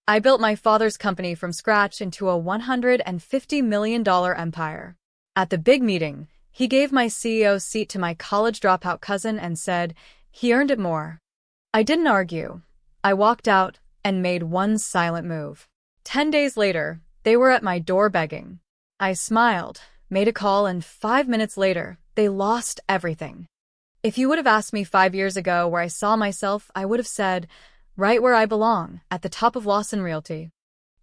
I built my father's company from scratch into a $150 million empire. At the big meeting, he gave my CEO seat to my college dropout cousin and said he earned it more. I didn't argue. I walked out and made one silent move. 10 days later, they were at my door begging. I smiled, made a call, and 5 minutes later, they lost everything. If you would have asked me 5 years ago where I saw myself, I would have said, right where I belong, at the top of Lawson Realty.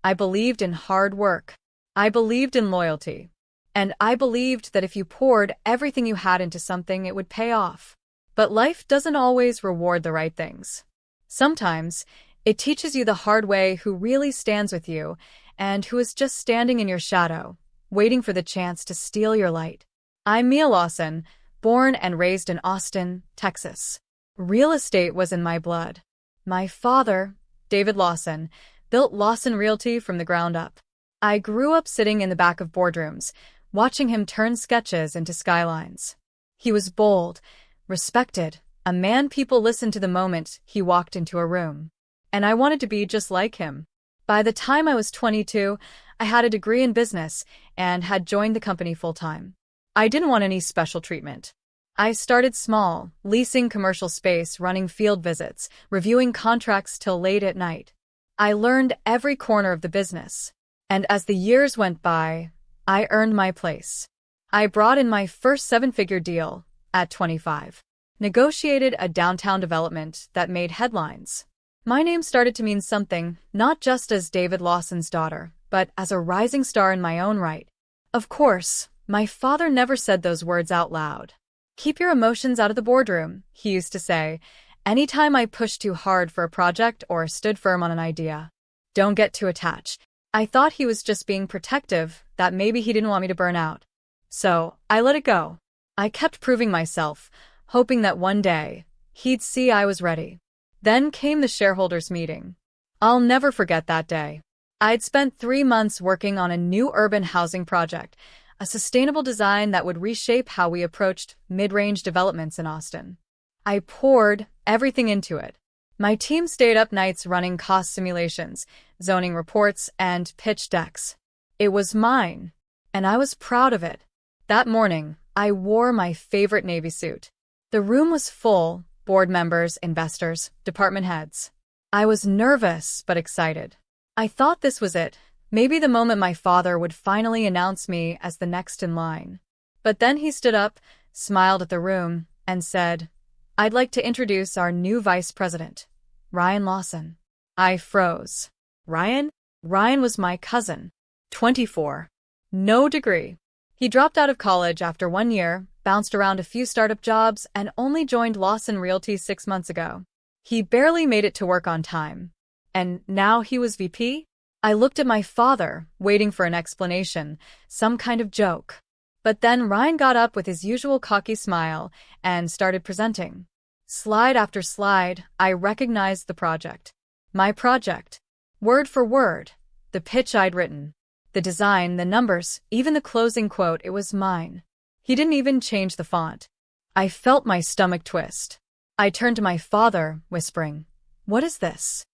I believed in hard work. I believed in loyalty. And I believed that if you poured everything you had into something, it would pay off. But life doesn't always reward the right things. Sometimes, it teaches you the hard way who really stands with you and who is just standing in your shadow, waiting for the chance to steal your light. I'm Mia Lawson, born and raised in Austin, Texas. Real estate was in my blood. My father, David Lawson, built Lawson Realty from the ground up. I grew up sitting in the back of boardrooms, watching him turn sketches into skylines. He was bold, respected, a man people listened to the moment he walked into a room. And I wanted to be just like him. By the time I was 22, I had a degree in business and had joined the company full-time. I didn't want any special treatment. I started small, leasing commercial space, running field visits, reviewing contracts till late at night. I learned every corner of the business. And as the years went by, I earned my place. I brought in my first seven-figure deal at 25. Negotiated a downtown development that made headlines. My name started to mean something, not just as David Lawson's daughter, but as a rising star in my own right. Of course, my father never said those words out loud. Keep your emotions out of the boardroom, he used to say, anytime I pushed too hard for a project or stood firm on an idea. Don't get too attached. I thought he was just being protective, that maybe he didn't want me to burn out. So, I let it go. I kept proving myself, hoping that one day, he'd see I was ready. Then came the shareholders' meeting. I'll never forget that day. I'd spent 3 months working on a new urban housing project, a sustainable design that would reshape how we approached mid-range developments in Austin. I poured everything into it. My team stayed up nights running cost simulations, zoning reports, and pitch decks. It was mine, and I was proud of it. That morning, I wore my favorite navy suit. The room was full. Board members, investors, department heads. I was nervous but excited. I thought this was it, maybe the moment my father would finally announce me as the next in line. But then he stood up, smiled at the room, and said, I'd like to introduce our new vice president, Ryan Lawson. I froze. Ryan? Ryan was my cousin. 24. No degree. He dropped out of college after 1 year, bounced around a few startup jobs, and only joined Lawson Realty 6 months ago. He barely made it to work on time. And now he was VP? I looked at my father, waiting for an explanation, some kind of joke. But then Ryan got up with his usual cocky smile and started presenting. Slide after slide, I recognized the project. My project. Word for word. The pitch I'd written. The design, the numbers, even the closing quote, it was mine. He didn't even change the font. I felt my stomach twist. I turned to my father, whispering, What is this?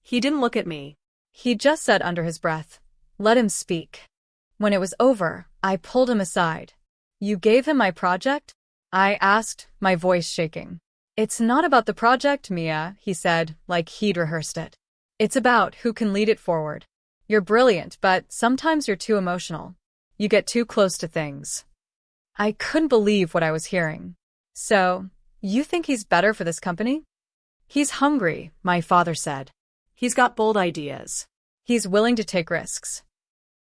He didn't look at me. He just said under his breath, Let him speak. When it was over, I pulled him aside. You gave him my project? I asked, my voice shaking. It's not about the project, Mia, he said, like he'd rehearsed it. It's about who can lead it forward. You're brilliant, but sometimes you're too emotional. You get too close to things. I couldn't believe what I was hearing. So, you think he's better for this company? He's hungry, my father said. He's got bold ideas. He's willing to take risks.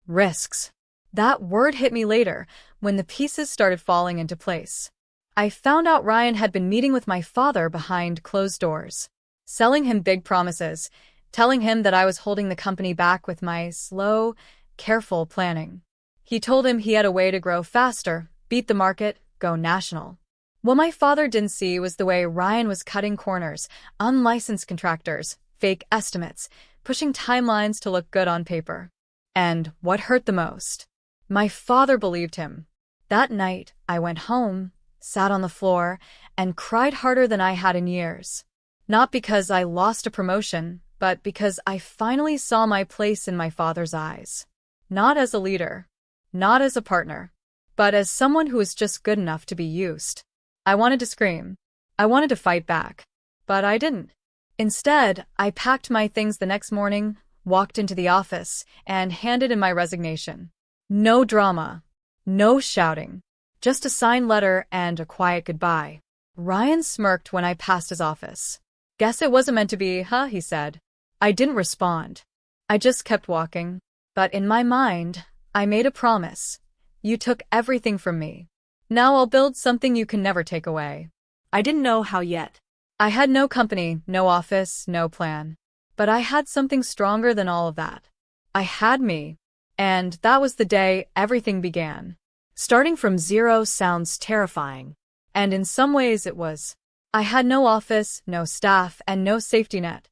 Risks. That word hit me later, when the pieces started falling into place. I found out Ryan had been meeting with my father behind closed doors, selling him big promises, telling him that I was holding the company back with my slow, careful planning. He told him he had a way to grow faster, beat the market, go national. What my father didn't see was the way Ryan was cutting corners, unlicensed contractors, fake estimates, pushing timelines to look good on paper. And what hurt the most? My father believed him. That night, I went home, sat on the floor, and cried harder than I had in years. Not because I lost a promotion, but because I finally saw my place in my father's eyes. Not as a leader, not as a partner, but as someone who was just good enough to be used. I wanted to scream. I wanted to fight back, but I didn't. Instead, I packed my things the next morning, walked into the office, and handed in my resignation. No drama, no shouting, just a signed letter and a quiet goodbye. Ryan smirked when I passed his office. "Guess it wasn't meant to be, huh?" he said. I didn't respond. I just kept walking. But in my mind, I made a promise. You took everything from me. Now I'll build something you can never take away. I didn't know how yet. I had no company, no office, no plan. But I had something stronger than all of that. I had me. And that was the day everything began. Starting from zero sounds terrifying. And in some ways it was. I had no office, no staff, and no safety net.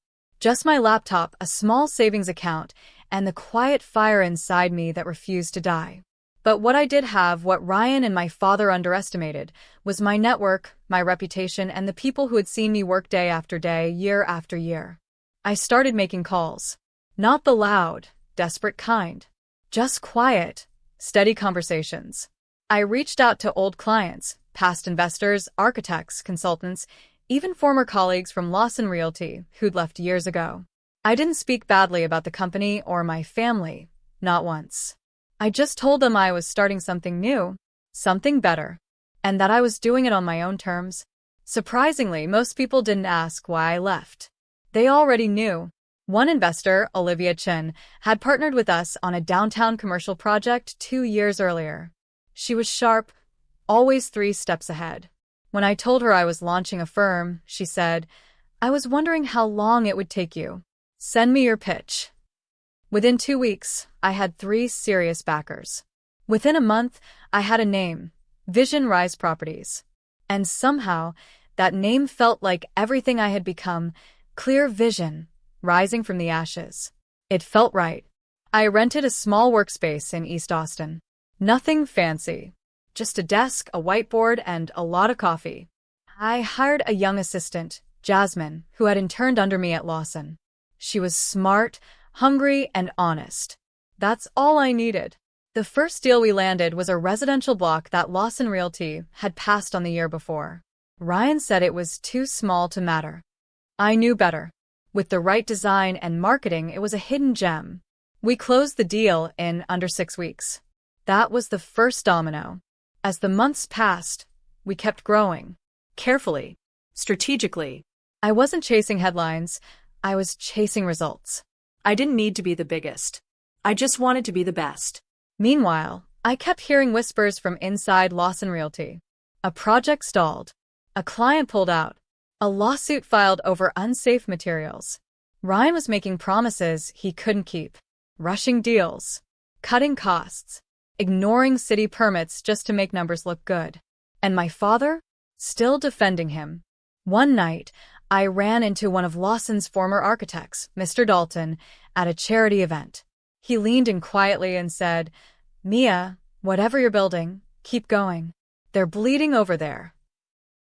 Just my laptop, a small savings account, and the quiet fire inside me that refused to die. But what I did have, what Ryan and my father underestimated, was my network, my reputation, and the people who had seen me work day after day, year after year. I started making calls. Not the loud, desperate kind. Just quiet, steady conversations. I reached out to old clients, past investors, architects, consultants, even former colleagues from Lawson Realty who'd left years ago. I didn't speak badly about the company or my family, not once. I just told them I was starting something new, something better, and that I was doing it on my own terms. Surprisingly, most people didn't ask why I left. They already knew. One investor, Olivia Chin, had partnered with us on a downtown commercial project 2 years earlier. She was sharp, always 3 steps ahead. When I told her I was launching a firm, she said, "I was wondering how long it would take you. Send me your pitch." Within 2 weeks, I had 3 serious backers. Within a month, I had a name, Vision Rise Properties. And somehow, that name felt like everything I had become, clear vision, rising from the ashes. It felt right. I rented a small workspace in East Austin. Nothing fancy. Just a desk, a whiteboard, and a lot of coffee. I hired a young assistant, Jasmine, who had interned under me at Lawson. She was smart, hungry, and honest. That's all I needed. The first deal we landed was a residential block that Lawson Realty had passed on the year before. Ryan said it was too small to matter. I knew better. With the right design and marketing, it was a hidden gem. We closed the deal in under 6 weeks. That was the first domino. As the months passed, we kept growing. Carefully. Strategically. I wasn't chasing headlines. I was chasing results. I didn't need to be the biggest. I just wanted to be the best. Meanwhile, I kept hearing whispers from inside Lawson Realty. A project stalled. A client pulled out. A lawsuit filed over unsafe materials. Ryan was making promises he couldn't keep. Rushing deals. Cutting costs. Ignoring city permits just to make numbers look good. And my father? Still defending him. One night, I ran into one of Lawson's former architects, Mr. Dalton, at a charity event. He leaned in quietly and said, "Mia, whatever you're building, keep going. They're bleeding over there."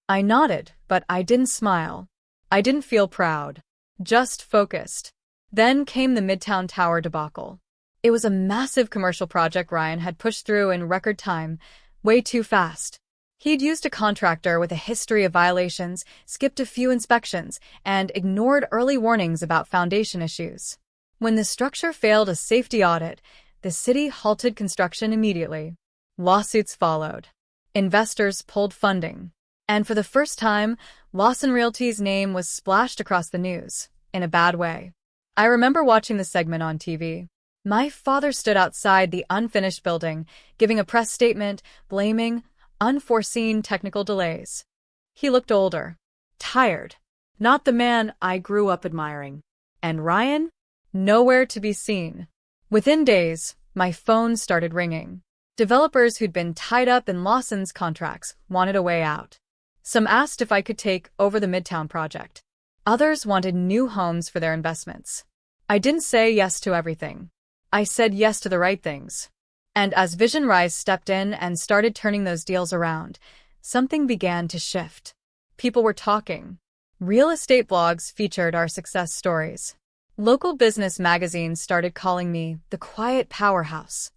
I nodded, but I didn't smile. I didn't feel proud. Just focused. Then came the Midtown Tower debacle. It was a massive commercial project Ryan had pushed through in record time, way too fast. He'd used a contractor with a history of violations, skipped a few inspections, and ignored early warnings about foundation issues. When the structure failed a safety audit, the city halted construction immediately. Lawsuits followed. Investors pulled funding. And for the first time, Lawson Realty's name was splashed across the news, in a bad way. I remember watching the segment on TV. My father stood outside the unfinished building, giving a press statement, blaming unforeseen technical delays. He looked older, tired, not the man I grew up admiring. And Ryan? Nowhere to be seen. Within days, my phone started ringing. Developers who'd been tied up in Lawson's contracts wanted a way out. Some asked if I could take over the Midtown project. Others wanted new homes for their investments. I didn't say yes to everything. I said yes to the right things. And as Vision Rise stepped in and started turning those deals around, something began to shift. People were talking. Real estate blogs featured our success stories. Local business magazines started calling me the quiet powerhouse.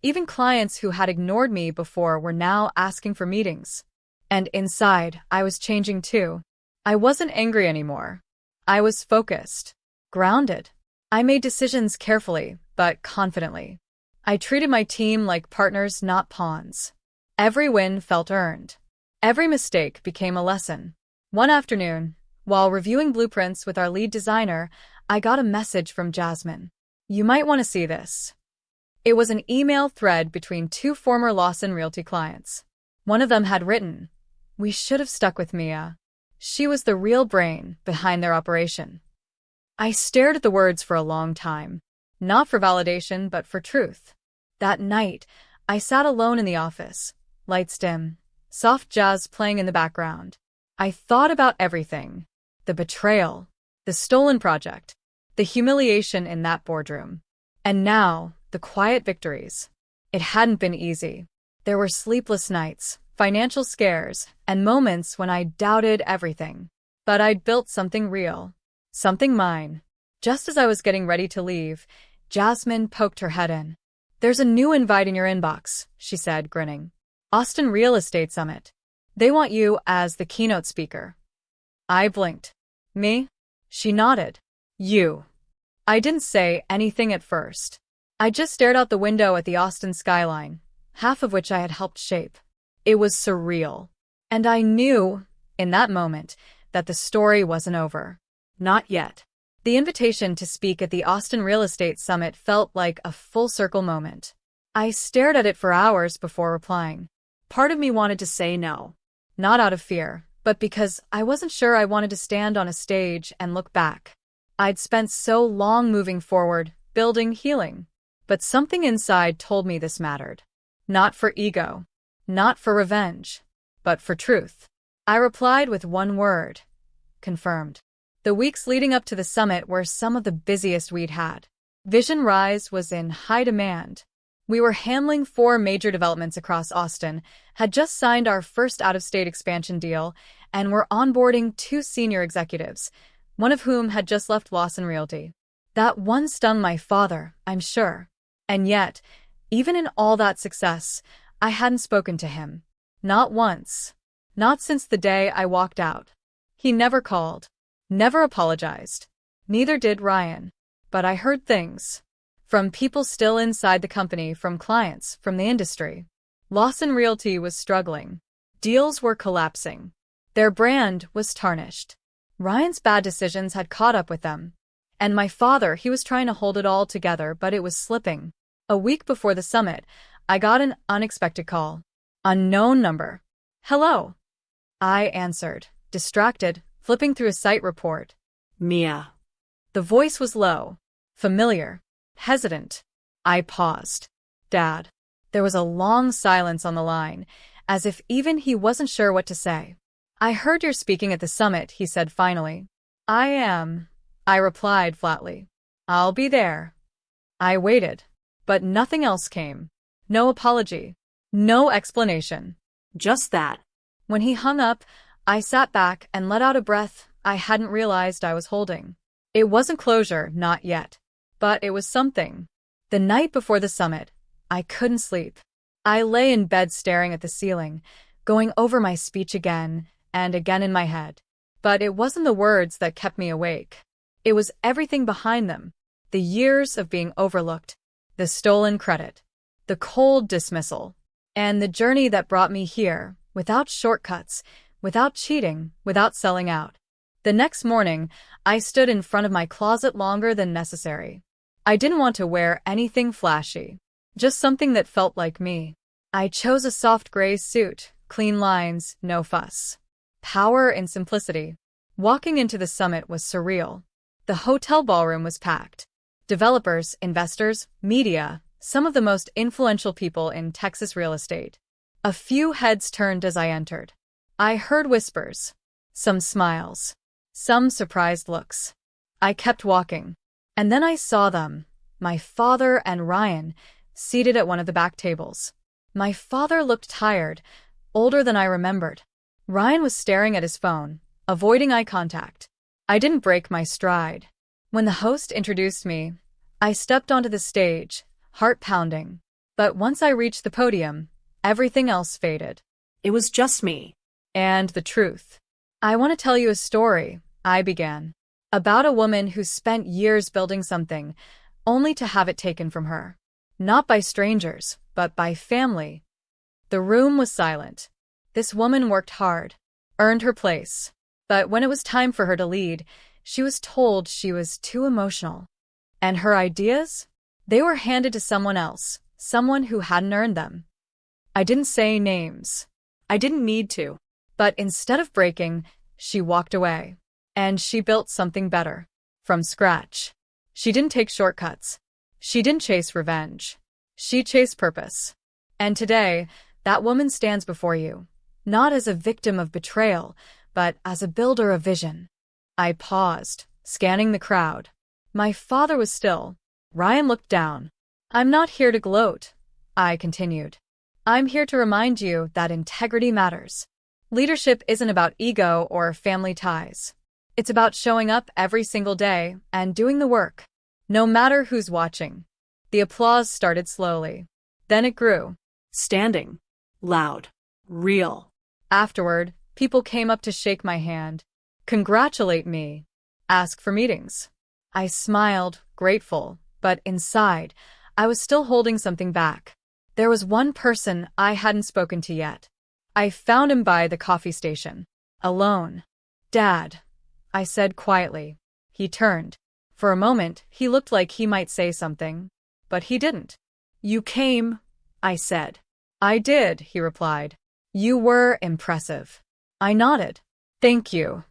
Even clients who had ignored me before were now asking for meetings. And inside, I was changing too. I wasn't angry anymore. I was focused, grounded. I made decisions carefully, but confidently. I treated my team like partners, not pawns. Every win felt earned. Every mistake became a lesson. One afternoon, while reviewing blueprints with our lead designer, I got a message from Jasmine. "You might want to see this." It was an email thread between two former Lawson Realty clients. One of them had written, "We should have stuck with Mia. She was the real brain behind their operation." I stared at the words for a long time, not for validation, but for truth. That night, I sat alone in the office, lights dim, soft jazz playing in the background. I thought about everything: the betrayal, the stolen project, the humiliation in that boardroom. And now, the quiet victories. It hadn't been easy. There were sleepless nights, financial scares, and moments when I doubted everything. But I'd built something real, something mine. Just as I was getting ready to leave, Jasmine poked her head in. "There's a new invite in your inbox," she said, grinning. "Austin Real Estate Summit. They want you as the keynote speaker." I blinked. "Me?" She nodded. "You." I didn't say anything at first. I just stared out the window at the Austin skyline, half of which I had helped shape. It was surreal. And I knew, in that moment, that the story wasn't over. Not yet. The invitation to speak at the Austin Real Estate Summit felt like a full-circle moment. I stared at it for hours before replying. Part of me wanted to say no. Not out of fear, but because I wasn't sure I wanted to stand on a stage and look back. I'd spent so long moving forward, building, healing. But something inside told me this mattered. Not for ego. Not for revenge. But for truth. I replied with one word. Confirmed. The weeks leading up to the summit were some of the busiest we'd had. Vision Rise was in high demand. We were handling 4 major developments across Austin, had just signed our first out-of-state expansion deal, and were onboarding 2 senior executives, one of whom had just left Lawson Realty. That one stung my father, I'm sure. And yet, even in all that success, I hadn't spoken to him. Not once. Not since the day I walked out. He never called. Never apologized. Neither did Ryan. But I heard things. From people still inside the company, from clients, from the industry. Lawson Realty was struggling. Deals were collapsing. Their brand was tarnished. Ryan's bad decisions had caught up with them. And my father, he was trying to hold it all together, but it was slipping. A week before the summit, I got an unexpected call. Unknown number. "Hello." I answered, distracted, flipping through a site report. "Mia." The voice was low, familiar, hesitant. I paused. "Dad." There was a long silence on the line, as if even he wasn't sure what to say. "I heard you're speaking at the summit," he said finally. "I am," I replied flatly. "I'll be there." I waited, but nothing else came. No apology. No explanation. Just that. When he hung up, I sat back and let out a breath I hadn't realized I was holding. It wasn't closure, not yet. But it was something. The night before the summit, I couldn't sleep. I lay in bed staring at the ceiling, going over my speech again and again in my head. But it wasn't the words that kept me awake. It was everything behind them. The years of being overlooked, the stolen credit, the cold dismissal, and the journey that brought me here, without shortcuts, without cheating, without selling out. The next morning, I stood in front of my closet longer than necessary. I didn't want to wear anything flashy, just something that felt like me. I chose a soft gray suit, clean lines, no fuss. Power in simplicity. Walking into the summit was surreal. The hotel ballroom was packed. Developers, investors, media, some of the most influential people in Texas real estate. A few heads turned as I entered. I heard whispers, some smiles, some surprised looks. I kept walking, and then I saw them, my father and Ryan, seated at one of the back tables. My father looked tired, older than I remembered. Ryan was staring at his phone, avoiding eye contact. I didn't break my stride. When the host introduced me, I stepped onto the stage, heart pounding. But once I reached the podium, everything else faded. It was just me. And the truth. I want to tell you a story, I began, about a woman who spent years building something, only to have it taken from her. Not by strangers, but by family. The room was silent. This woman worked hard, earned her place. But when it was time for her to lead, she was told she was too emotional. And her ideas? They were handed to someone else, someone who hadn't earned them. I didn't say names. I didn't need to. But instead of breaking, she walked away. And she built something better. From scratch. She didn't take shortcuts. She didn't chase revenge. She chased purpose. And today, that woman stands before you, not as a victim of betrayal, but as a builder of vision. I paused, scanning the crowd. My father was still. Ryan looked down. I'm not here to gloat, I continued. I'm here to remind you that integrity matters. Leadership isn't about ego or family ties. It's about showing up every single day and doing the work, no matter who's watching. The applause started slowly. Then it grew. Standing. Loud. Real. Afterward, people came up to shake my hand, congratulate me, ask for meetings. I smiled, grateful, but inside, I was still holding something back. There was one person I hadn't spoken to yet. I found him by the coffee station, alone. Dad, I said quietly. He turned. For a moment, he looked like he might say something, but he didn't. You came, I said. I did, he replied. You were impressive. I nodded. Thank you.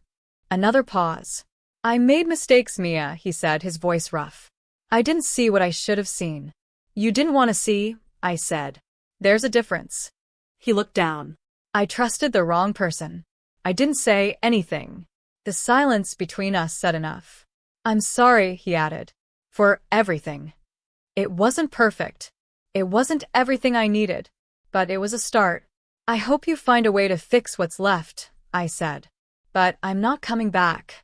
Another pause. I made mistakes, Mia, he said, his voice rough. I didn't see what I should have seen. You didn't want to see, I said. There's a difference. He looked down. I trusted the wrong person. I didn't say anything. The silence between us said enough. I'm sorry, he added, for everything. It wasn't perfect. It wasn't everything I needed, but it was a start. I hope you find a way to fix what's left, I said. But I'm not coming back.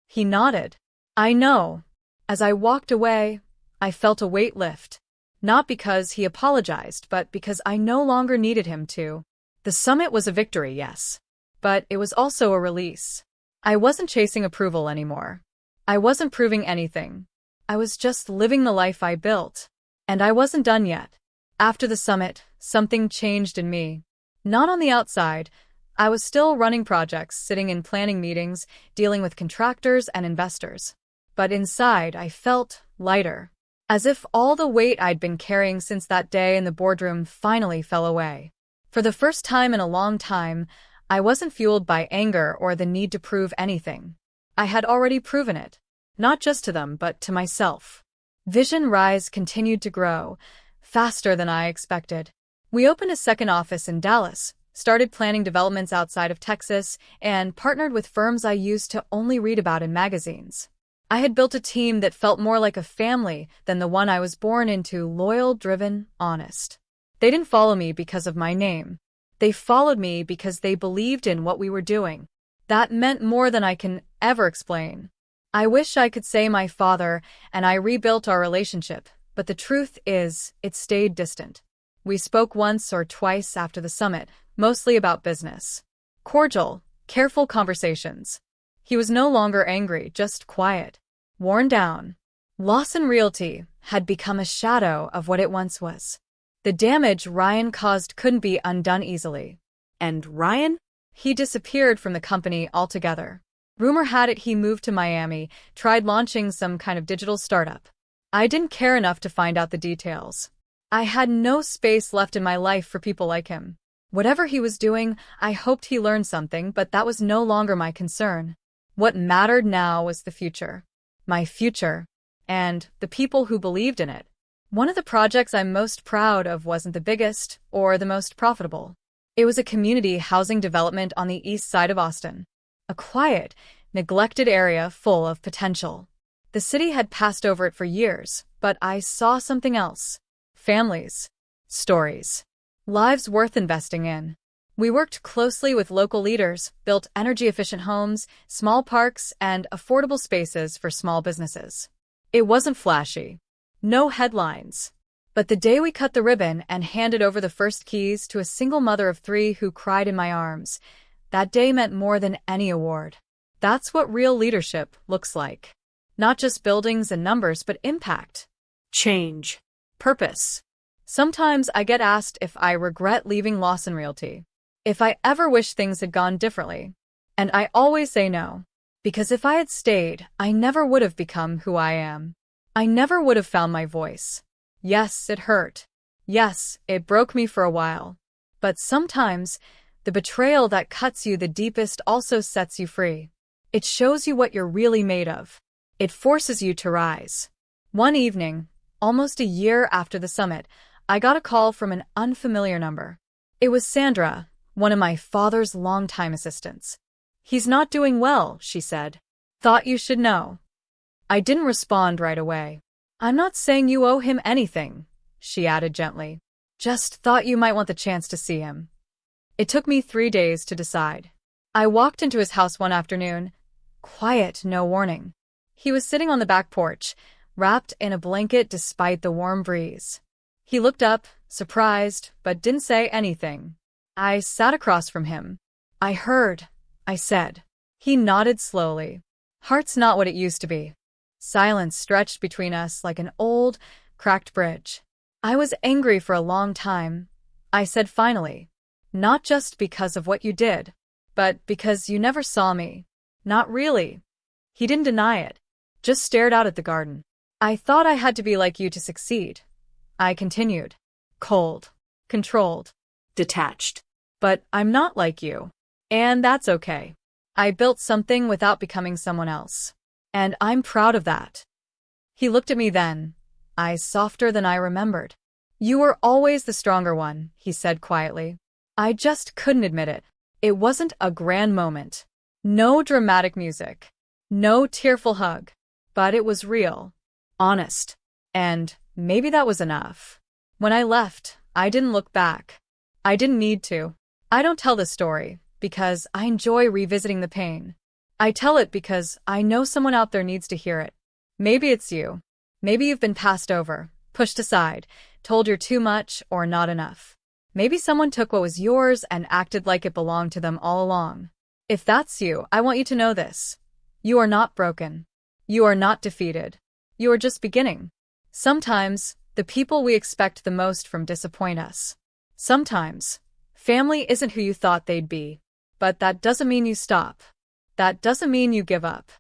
He nodded. I know. As I walked away, I felt a weight lift. Not because he apologized, but because I no longer needed him to. The summit was a victory, yes. But it was also a release. I wasn't chasing approval anymore. I wasn't proving anything. I was just living the life I built. And I wasn't done yet. After the summit, something changed in me. Not on the outside. I was still running projects, sitting in planning meetings, dealing with contractors and investors. But inside, I felt lighter. As if all the weight I'd been carrying since that day in the boardroom finally fell away. For the first time in a long time, I wasn't fueled by anger or the need to prove anything. I had already proven it. Not just to them, but to myself. Vision Rise continued to grow, faster than I expected. We opened a second office in Dallas, started planning developments outside of Texas, and partnered with firms I used to only read about in magazines. I had built a team that felt more like a family than the one I was born into, loyal, driven, honest. They didn't follow me because of my name. They followed me because they believed in what we were doing. That meant more than I can ever explain. I wish I could say my father and I rebuilt our relationship, but the truth is, it stayed distant. We spoke once or twice after the summit, mostly about business. Cordial, careful conversations. He was no longer angry, just quiet, worn down. Lawson Realty had become a shadow of what it once was. The damage Ryan caused couldn't be undone easily. And Ryan? He disappeared from the company altogether. Rumor had it he moved to Miami, tried launching some kind of digital startup. I didn't care enough to find out the details. I had no space left in my life for people like him. Whatever he was doing, I hoped he learned something, but that was no longer my concern. What mattered now was the future. My future. And the people who believed in it. One of the projects I'm most proud of wasn't the biggest or the most profitable. It was a community housing development on the east side of Austin. A quiet, neglected area full of potential. The city had passed over it for years, but I saw something else. Families. Stories. Lives worth investing in. We worked closely with local leaders, built energy-efficient homes, small parks, and affordable spaces for small businesses. It wasn't flashy. No headlines. But the day we cut the ribbon and handed over the first keys to a single mother of 3 who cried in my arms, that day meant more than any award. That's what real leadership looks like. Not just buildings and numbers, but impact. Change. Purpose. Sometimes I get asked if I regret leaving Lawson Realty. If I ever wish things had gone differently. And I always say no. Because if I had stayed, I never would have become who I am. I never would have found my voice. Yes, it hurt. Yes, it broke me for a while. But sometimes, the betrayal that cuts you the deepest also sets you free. It shows you what you're really made of. It forces you to rise. One evening, almost a year after the summit, I got a call from an unfamiliar number. It was Sandra, one of my father's longtime assistants. "He's not doing well," she said. "Thought you should know." I didn't respond right away. "I'm not saying you owe him anything," she added gently. "Just thought you might want the chance to see him." It took me 3 days to decide. I walked into his house one afternoon. Quiet, no warning. He was sitting on the back porch, wrapped in a blanket despite the warm breeze. He looked up, surprised, but didn't say anything. I sat across from him. "I heard," I said. He nodded slowly. "Heart's not what it used to be." Silence stretched between us like an old, cracked bridge. "I was angry for a long time," I said finally. "Not just because of what you did, but because you never saw me. Not really." He didn't deny it, just stared out at the garden. "I thought I had to be like you to succeed," I continued. "Cold. Controlled. Detached. But I'm not like you. And that's okay. I built something without becoming someone else. And I'm proud of that." He looked at me then, eyes softer than I remembered. "You were always the stronger one," he said quietly. I just couldn't admit it. It wasn't a grand moment. No dramatic music. No tearful hug. But it was real. Honest. And maybe that was enough. When I left, I didn't look back. I didn't need to. I don't tell this story because I enjoy revisiting the pain. I tell it because I know someone out there needs to hear it. Maybe it's you. Maybe you've been passed over, pushed aside, told you're too much or not enough. Maybe someone took what was yours and acted like it belonged to them all along. If that's you, I want you to know this. You are not broken. You are not defeated. You are just beginning. Sometimes, the people we expect the most from disappoint us. Sometimes, family isn't who you thought they'd be. But that doesn't mean you stop. That doesn't mean you give up.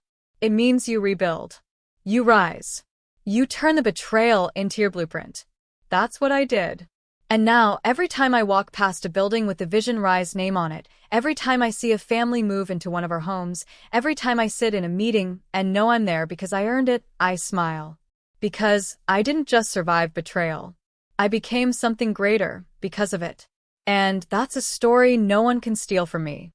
It means you rebuild. You rise. You turn the betrayal into your blueprint. That's what I did. And now, every time I walk past a building with the Vision Rise name on it, every time I see a family move into one of our homes, every time I sit in a meeting and know I'm there because I earned it, I smile. Because I didn't just survive betrayal. I became something greater because of it. And that's a story no one can steal from me.